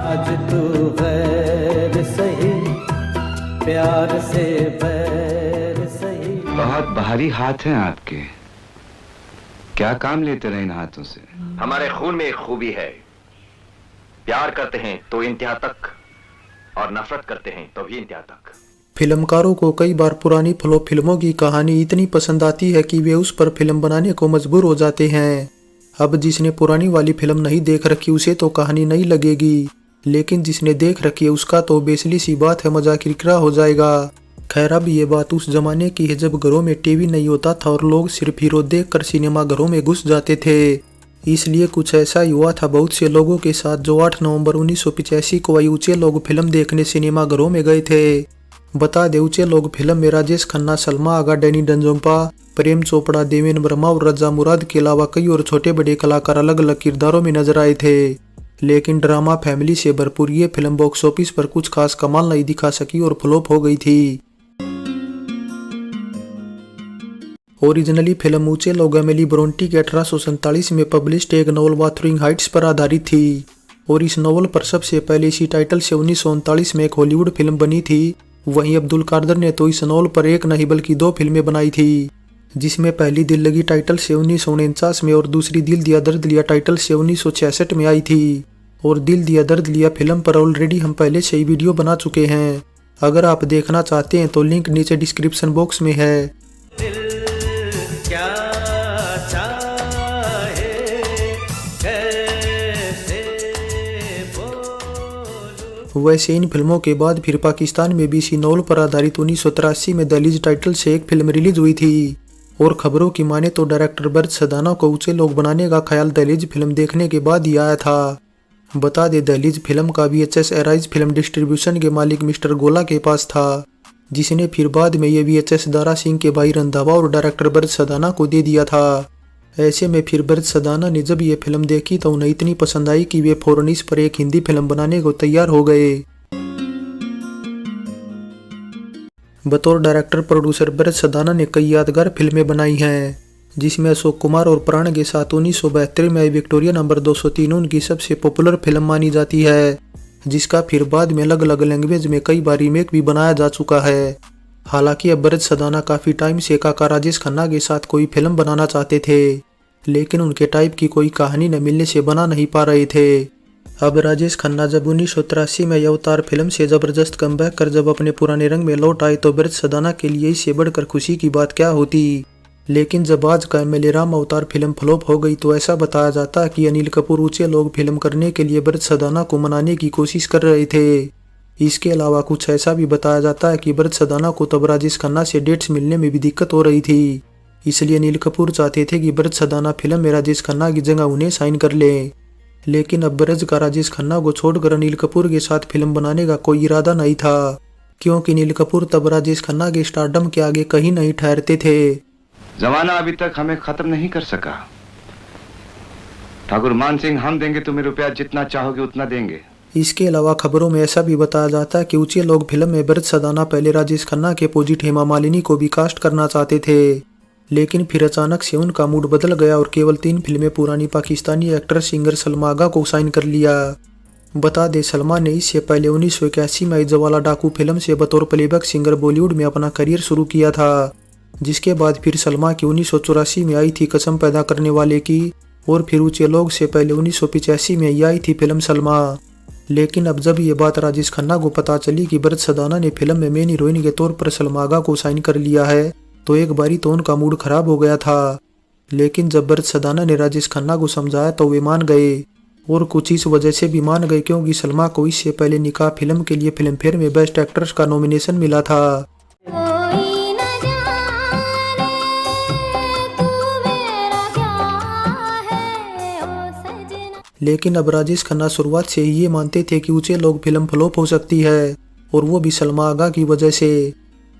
आज तू गैर सही, प्यार से बैर सही। बहुत बाहरी हाथ हैं आपके, क्या काम लेते रहे इन हाथों से? हमारे खून में एक खूबी है, प्यार करते हैं तो इंतहा तक और नफरत करते हैं तो भी इंतहा तक। फिल्मकारों को कई बार पुरानी फ्लॉप फिल्मों की कहानी इतनी पसंद आती है कि वे उस पर फिल्म बनाने को मजबूर हो जाते हैं। अब जिसने पुरानी वाली फिल्म नहीं देख रखी उसे तो कहानी नहीं लगेगी, लेकिन जिसने देख रखी है उसका तो बेसली सी बात है, मजाक किरकिरा हो जाएगा। खैर अब ये बात उस जमाने की है जब घरों में टीवी नहीं होता था और लोग सिर्फ हीरो देखकर सिनेमा घरों में घुस जाते थे। इसलिए कुछ ऐसा ही हुआ था बहुत से लोगों के साथ जो 8 नवंबर 1985 को आई ऊंचे लोग फिल्म देखने सिनेमा घरों में गए थे। बता दे ऊंचे लोग फिल्म में राजेश खन्ना, सलमा आगा, डैनी डंजोम्पा, प्रेम चोपड़ा, देवेंद्र वर्मा और रजा मुराद के अलावा कई और छोटे बड़े कलाकार अलग अलग किरदारों में नजर आए थे। लेकिन ड्रामा फैमिली से भरपूर ये फिल्म बॉक्स ऑफिस पर कुछ खास कमाल नहीं दिखा सकी और फ्लॉप हो गई थी। ओरिजिनली फिल्म ऊंचे लोग एमिली ब्रोंटी के 1847 में पब्लिश्ड एक नॉवल वाथरिंग हाइट्स पर आधारित थी और इस नॉवल पर सबसे पहले इसी टाइटल से 1939 में एक हॉलीवुड फिल्म बनी थी। वहीं अब्दुल कादर ने तो इस नॉवल पर एक नहीं बल्कि 2 फिल्में बनाई थी, जिसमें पहली दिल लगी टाइटल से 1949 में और दूसरी दिल दिया दर्द लिया टाइटल से 1966 में आई थी। और दिल दिया दर्द लिया फिल्म पर ऑलरेडी हम पहले से ही वीडियो बना चुके हैं, अगर आप देखना चाहते हैं तो लिंक नीचे डिस्क्रिप्शन बॉक्स में है। क्या चाहे कैसे बोलूं। वैसे इन फिल्मों के बाद फिर पाकिस्तान में भी इसी नॉवल पर आधारित 1983 में दलीज टाइटल से एक फिल्म रिलीज हुई थी और खबरों की माने तो डायरेक्टर बर्ज सदाना को ऊंचे लोग बनाने का ख्याल दलीज फिल्म देखने के बाद ही आया था। बता दे दलीज फिल्म का VHS एराइज फिल्म डिस्ट्रीब्यूशन के मालिक मिस्टर गोला के पास था, जिसने फिर बाद में ये VHS दारा सिंह के भाई रंधावा और डायरेक्टर बर्ज सदाना को दे दिया था। ऐसे में फिर बर्ज सदाना ने जब ये फिल्म देखी तो उन्हें इतनी पसंद आई कि वे फौरन इस पर एक हिंदी फिल्म बनाने को तैयार हो गए। बतौर डायरेक्टर प्रोड्यूसर बर्ज सदाना ने कई यादगार फिल्में बनाई हैं, जिसमें अशोक कुमार और प्राण के साथ 1972 में आई विक्टोरिया नंबर 203 उनकी सबसे पॉपुलर फिल्म मानी जाती है, जिसका फिर बाद में अलग अलग लैंग्वेज में कई बार रीमेक भी बनाया जा चुका है। हालांकि अब बर्ज सदाना काफ़ी टाइम से काका राजेश खन्ना के साथ कोई फिल्म बनाना चाहते थे, लेकिन उनके टाइप की कोई कहानी न मिलने से बना नहीं पा रहे थे। अब राजेश खन्ना जब 1983 में अवतार फिल्म से जबरदस्त कमबैक कर जब अपने पुराने रंग में लौट आए तो बर्ज सदाना के लिए इससे बढ़कर खुशी की बात क्या होती। लेकिन जब आज का MLA Ram Avatar film flop हो गई तो ऐसा बताया जाता है कि अनिल कपूर ऊंचे लोग फिल्म करने के लिए बर्ज सदाना को मनाने की कोशिश कर रहे थे। इसके अलावा कुछ ऐसा भी बताया जाता है कि बर्ज सदाना को तब राजेश खन्ना से डेट्स मिलने में भी दिक्कत हो रही थी, इसलिए अनिल कपूर चाहते थे कि बर्ज सदाना फिल्म में राजेश खन्ना की जगह उन्हें साइन कर ले। लेकिन अब बर्ज का राजेश खन्ना को छोड़कर अनिल कपूर के साथ फिल्म बनाने का कोई इरादा नहीं था, क्योंकि अनिल कपूर तब राजेश खन्ना के स्टारडम के आगे कहीं नहीं ठहरते थे। जमाना अभी तक हमें खत्म नहीं कर सका। ठाकुर मान सिंह, हम देंगे तुम्हें रुपया, जितना चाहोगे उतना देंगे। इसके अलावा खबरों में ऐसा भी बताया जाता है कि ऊंचे लोग फिल्म में बर्ज सदाना पहले राजेश खन्ना के अपोजिट हेमा मालिनी को भी कास्ट करना चाहते थे, लेकिन फिर अचानक से उनका मूड बदल गया और केवल 3 फिल्में पुरानी पाकिस्तानी एक्टर सिंगर सलमा आगा को साइन कर लिया। बता दे सलमा ने इससे पहले 1981 में आई जवाला डाकू फिल्म से बतौर प्लेबैक सिंगर बॉलीवुड में अपना करियर शुरू किया था, जिसके बाद फिर सलमा की 1984 में आई थी कसम पैदा करने वाले की, और फिर ऊंचे लोग से पहले 1985 में आई थी फिल्म सलमा। लेकिन अब जब ये बात राजेश खन्ना को पता चली कि बर्ज सदाना ने फिल्म में मेन हीरोइन के तौर पर सलमा आगा को साइन कर लिया है तो एक बारी तो उनका मूड खराब हो गया था। लेकिन जब बर्ज सदाना ने राजेश खन्ना को समझाया तो वे मान गए, और कुछ इस वजह से भी मान गए क्योंकि सलमा को इससे पहले निकाह फिल्म के लिए फिल्म फेयर में बेस्ट एक्ट्रेस का नॉमिनेशन मिला था। लेकिन अब राजेश खन्ना शुरुआत से ही ये मानते थे कि ऊंचे लोग फिल्म फ्लॉप हो सकती है, और वो भी सलमा आगा की वजह से,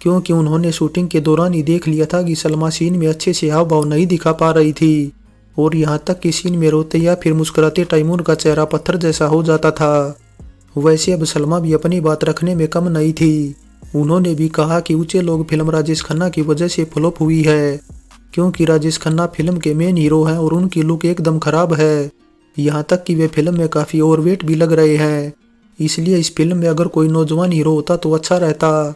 क्योंकि उन्होंने शूटिंग के दौरान ही देख लिया था कि सलमा सीन में अच्छे से हाव भाव नहीं दिखा पा रही थी, और यहाँ तक कि सीन में रोते या फिर मुस्कुराते टाइम उनका चेहरा पत्थर जैसा हो जाता था। वैसे अब सलमा भी अपनी बात रखने में कम नहीं थी। उन्होंने भी कहा कि ऊंचे लोग फिल्म राजेश खन्ना की वजह से फ्लॉप हुई है, क्योंकि राजेश खन्ना फिल्म के मेन हीरो हैं और उनकी लुक एकदम खराब है। यहाँ तक कि वे फिल्म में काफ़ी ओवरवेट भी लग रहे हैं। इसलिए इस फिल्म में अगर कोई नौजवान हीरो होता तो अच्छा रहता।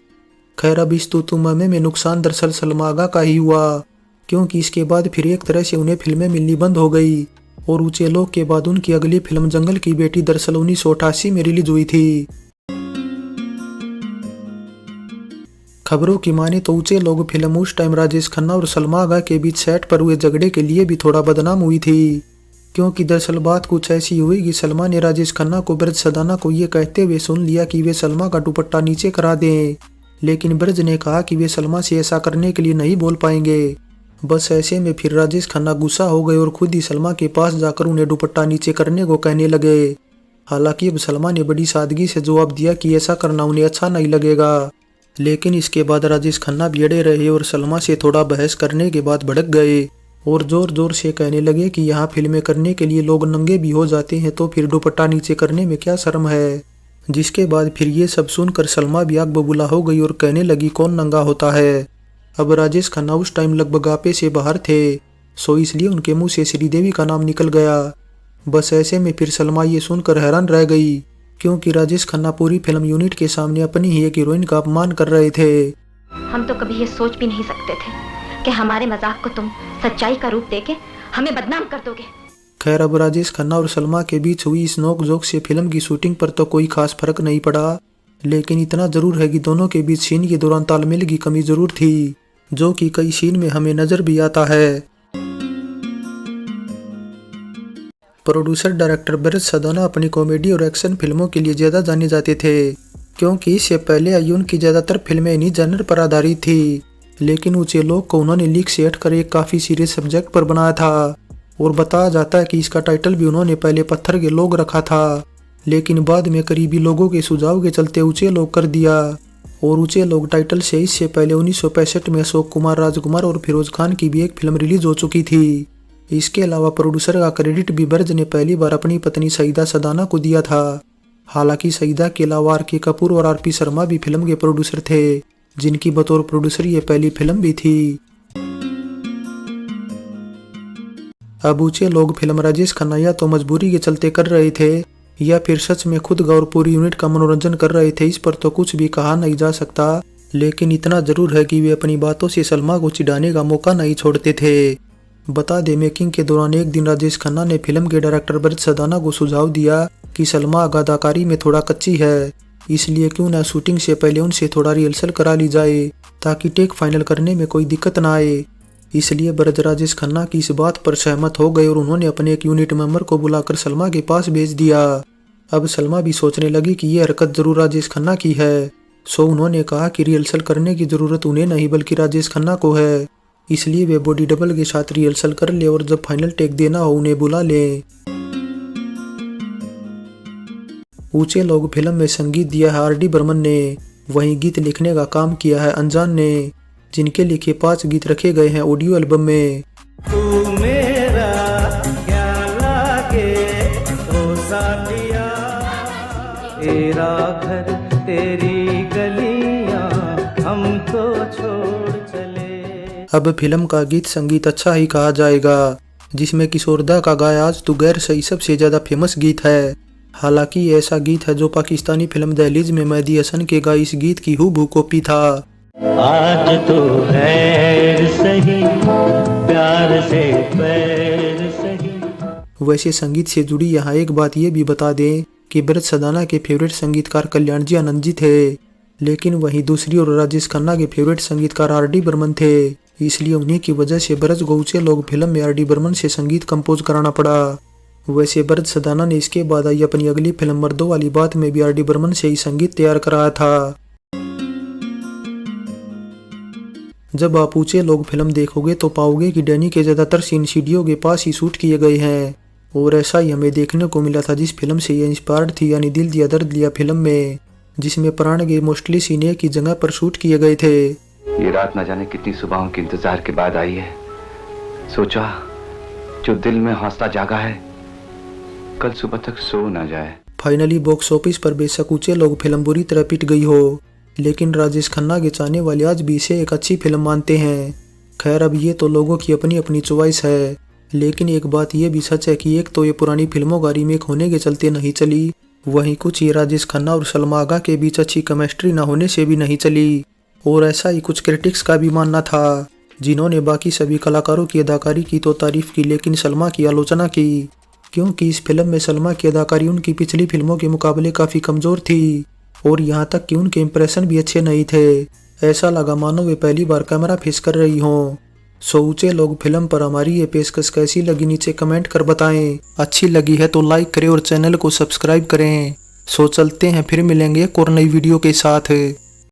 खैर अब इस तू मैं में नुकसान दरअसल सलमा आगा का ही हुआ, क्योंकि इसके बाद फिर एक तरह से उन्हें फिल्में मिलनी बंद हो गई और ऊंचे लोग के बाद उनकी अगली फिल्म जंगल की बेटी दरअसल 1988 में रिलीज हुई थी। खबरों की माने तो ऊंचे लोग फिल्म उस टाइम राजेश खन्ना और सलमा आगा के बीच सेट पर हुए झगड़े के लिए भी थोड़ा बदनाम हुई थी, क्योंकि दरअसल बात कुछ ऐसी हुई कि सलमा ने राजेश खन्ना को ब्रज सदाना को ये कहते हुए सुन लिया कि वे सलमा का दुपट्टा नीचे करा दें, लेकिन ब्रज ने कहा कि वे सलमा से ऐसा करने के लिए नहीं बोल पाएंगे। बस ऐसे में फिर राजेश खन्ना गुस्सा हो गए और खुद ही सलमा के पास जाकर उन्हें दुपट्टा नीचे करने को कहने लगे। हालांकि अब सलमा ने बड़ी सादगी से जवाब दिया कि ऐसा करना उन्हें अच्छा नहीं लगेगा, लेकिन इसके बाद राजेश खन्ना भी अड़े रहे और सलमा से थोड़ा बहस करने के बाद भड़क गए और जोर जोर से कहने लगे कि यहाँ फिल्में करने के लिए लोग नंगे भी हो जाते हैं तो फिर दुपट्टा नीचे करने में क्या शर्म है। जिसके बाद फिर ये सब सुनकर सलमा भी आग बबूला हो गई और कहने लगी कौन नंगा होता है। अब राजेश खन्ना उस टाइम लगभग आपे से बाहर थे, सो इसलिए उनके मुंह से श्रीदेवी का नाम निकल गया। बस ऐसे में फिर सलमा ये सुनकर हैरान रह गई, क्योंकि राजेश खन्ना पूरी फिल्म यूनिट के सामने अपनी ही एक हीरोइन का अपमान कर रहे थे। हम तो कभी ये सोच भी नहीं सकते थे कि हमारे मजाक को तुम सच्चाई का रूप देके हमें बदनाम कर दोगे। खैर अब राजेश खन्ना और सलमा के बीच हुई इस नोक झोंक से फिल्म की शूटिंग पर तो कोई खास फर्क नहीं पड़ा, लेकिन इतना जरूर है कि दोनों के बीच सीन के दौरान तालमेल की कमी जरूर थी, जो कि कई सीन में हमें नजर भी आता है। प्रोड्यूसर डायरेक्टर भरत सदाना अपनी कॉमेडी और एक्शन फिल्मों के लिए ज्यादा जाने जाते थे, क्योंकि इससे पहले आई उनकी ज्यादातर फिल्में इन्हीं जॉनर पर आधारित थी, लेकिन ऊंचे लोग को उन्होंने लीक से हटकर एक काफी सीरियस सब्जेक्ट पर बनाया था और बताया जाता है कि इसका टाइटल भी उन्होंने पहले पत्थर के लोग रखा था, लेकिन बाद में करीबी लोगों के सुझाव के चलते ऊंचे लोग कर दिया। और ऊंचे लोग टाइटल से इससे पहले 1965 में अशोक कुमार, राजकुमार और फिरोज खान की भी एक फिल्म रिलीज हो चुकी थी। इसके अलावा प्रोड्यूसर का क्रेडिट भी ब्रज ने पहली बार अपनी पत्नी सईदा सदाना को दिया था। हालांकि सईदा के अलावा आर के कपूर और आर पी शर्मा भी फिल्म के प्रोड्यूसर थे, जिनकी बतौर प्रोड्यूसर ये पहली फिल्म भी थी। अब ऊंचे लोग फिल्म राजेश खन्ना या तो मजबूरी के चलते कर रहे थे या फिर सच में खुद और पूरी यूनिट का मनोरंजन कर रहे थे, इस पर तो कुछ भी कहा नहीं जा सकता, लेकिन इतना जरूर है कि वे अपनी बातों से सलमा को चिढ़ाने का मौका नहीं छोड़ते थे। बता दे मेकिंग के दौरान एक दिन राजेश खन्ना ने फिल्म के डायरेक्टर भरत सदाना को सुझाव दिया कि सलमा अदाकारी में थोड़ा कच्ची है, इसलिए क्यों ना शूटिंग से पहले उनसे थोड़ा रिहर्सल करा ली जाए ताकि टेक फाइनल करने में कोई दिक्कत ना आए। इसलिए ब्रज राजेश खन्ना की इस बात पर सहमत हो गए और उन्होंने अपने एक यूनिट मेंबर को बुलाकर सलमा के पास भेज दिया। अब सलमा भी सोचने लगी कि ये हरकत जरूर राजेश खन्ना की है, सो उन्होंने कहा कि रिहर्सल करने की जरूरत उन्हें नहीं बल्कि राजेश खन्ना को है, इसलिए वे बॉडी डबल के साथ रिहर्सल कर ले और जब फाइनल टेक देना हो उन्हें बुला ले। ऊंचे लोग फिल्म में संगीत दिया है आर.डी. बर्मन ने, वहीं गीत लिखने का काम किया है अनजान ने, जिनके लिखे 5 गीत रखे गए हैं ऑडियो एल्बम में। तू मेरा क्या लागे ओ साथिया, तेरा घर तेरी गलियां हम तो छोड़ चले। अब फिल्म का गीत संगीत अच्छा ही कहा जाएगा, जिसमें किशोरदा का गाया आज तू गैर सही सबसे ज्यादा फेमस गीत है। हालांकि ये ऐसा गीत है जो पाकिस्तानी फिल्म दहलीज में मेहदी हसन के गाए इस गीत की हूबहू कॉपी था। आज तो गैर सही प्यार से पैर सही। वैसे संगीत से जुड़ी यहाँ एक बात ये भी बता दें कि भरत सदाना के फेवरेट संगीतकार कल्याण जी आनंद जी थे, लेकिन वहीं दूसरी ओर राजेश खन्ना के फेवरेट संगीतकार आर.डी. बर्मन थे, इसलिए उन्हीं की वजह से भरत को ऊंचे लोग फिल्म में आर.डी. बर्मन से संगीत कंपोज कराना पड़ा। वैसे भरत सदाना ने इसके बाद आई अपनी अगली फिल्म मर्दों वाली बात में भी आर.डी. बर्मन से ही संगीत तैयार कराया था। जब आप ऊंचे लोग फिल्म देखोगे तो पाओगे कि डैनी के ज्यादातर सीन सीढ़ियों के पास ही शूट किए गए हैं, और ऐसा ही हमें देखने को मिला था जिस फिल्म से ये इंस्पायर्ड थी, यानी दिल दिया दर्द लिया फिल्म में, जिसमें प्राण के मोस्टली सीन एक ही जगह पर शूट किए गए थे। ये रात न जाने कितनी सुबहों के इंतजार के बाद आई है। सोचा जो दिल में हौसला जागा है कल सुबह तक सो न जाए। फाइनली बॉक्स ऑफिस पर बेशक ऊंचे लोग फिल्म बुरी तरह पिट गई हो, लेकिन राजेश खन्ना के चाहने वाले आज भी इसे एक अच्छी फिल्म मानते हैं। खैर अब ये तो लोगों की अपनी अपनी चॉइस है, लेकिन एक बात ये भी सच है कि एक तो ये पुरानी फिल्मों का रीमेक होने के चलते नहीं चली, वहीं कुछ ये राजेश खन्ना और सलमा आगा के बीच अच्छी केमिस्ट्री न होने से भी नहीं चली, और ऐसा ही कुछ क्रिटिक्स का भी मानना था, जिन्होंने बाकी सभी कलाकारों की अदाकारी की तो तारीफ की लेकिन सलमा की आलोचना की, क्योंकि इस फिल्म में सलमा की अदाकारी उनकी पिछली फिल्मों के मुकाबले काफ़ी कमज़ोर थी, और यहाँ तक कि उनके इम्प्रेशन भी अच्छे नहीं थे। ऐसा लगा मानो वे पहली बार कैमरा फेस कर रही हों। सो ऊंचे लोग फिल्म पर हमारी ये पेशकश कैसी लगी नीचे कमेंट कर बताएं। अच्छी लगी है तो लाइक करें और चैनल को सब्सक्राइब करें। सो चलते हैं, फिर मिलेंगे एक और नई वीडियो के साथ।